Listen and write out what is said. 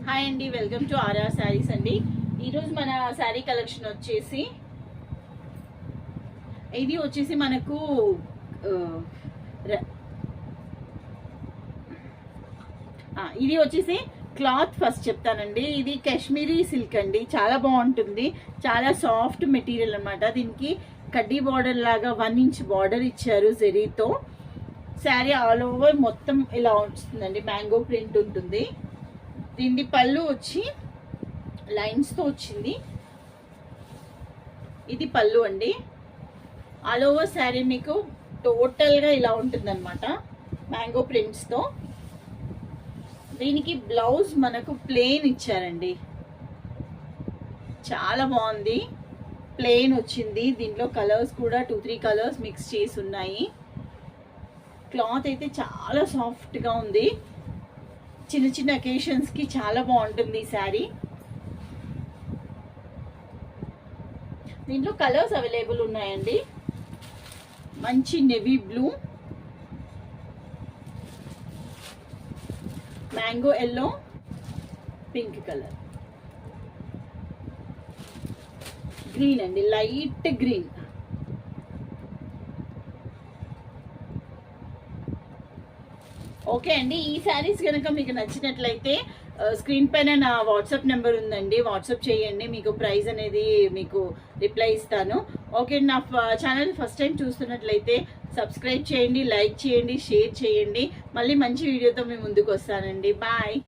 Hi అండి, welcome to RR saris అండి. ఈరోజు మన శారీ కలెక్షన్ వచ్చేసి మనకు ఇది వచ్చేసి క్లాత్ ఫస్ట్ చెప్తానండి. ఇది కాశ్మీరీ సిల్క్ అండి, చాలా బాగుంటుంది. చాలా సాఫ్ట్ మెటీరియల్ అనమాట. దీనికి కడ్డీ బార్డర్ లాగా 1 ఇంచ్ బార్డర్ ఇచ్చారు జరీతో. శారీ ఆల్ ఓవర్ మొత్తం ఇలా వస్తుందండి, మ్యాంగో ప్రింట్ ఉంటుంది. దీని పళ్ళు వచ్చి లైన్స్తో వచ్చింది. ఇది పళ్ళు అండి. ఆల్ ఓవర్ శారీ మీకు టోటల్గా ఇలా ఉంటుంది అనమాట, మ్యాంగో ప్రింట్స్తో. దీనికి బ్లౌజ్ మనకు ప్లెయిన్ ఇచ్చారండి, చాలా బాగుంది. ప్లెయిన్ వచ్చింది. దీంట్లో కలర్స్ కూడా 2-3 కలర్స్ మిక్స్ చేసి ఉన్నాయి. క్లాత్ అయితే చాలా సాఫ్ట్గా ఉంది. చిన్న చిన్న అకేషన్స్కి చాలా బాగుంటుంది ఈ శారీ. దీంట్లో కలర్స్ అవైలబుల్ ఉన్నాయండి. మంచి navy blue, mango yellow, pink colour, green అండి, లైట్ గ్రీన్. ఓకే అండి, ఈ శారీస్ కనుక మీకు నచ్చినట్లయితే స్క్రీన్ పైన నా వాట్సాప్ నెంబర్ ఉందండి, వాట్సాప్ చేయండి. మీకు ప్రైస్ అనేది మీకు రిప్లై ఇస్తాను. ఓకే, నా ఛానల్ ఫస్ట్ టైం చూస్తున్నట్లయితే సబ్స్క్రైబ్ చేయండి, లైక్ చేయండి, షేర్ చేయండి. మళ్ళీ మంచి వీడియోతో మీ ముందుకు వస్తానండి. బాయ్.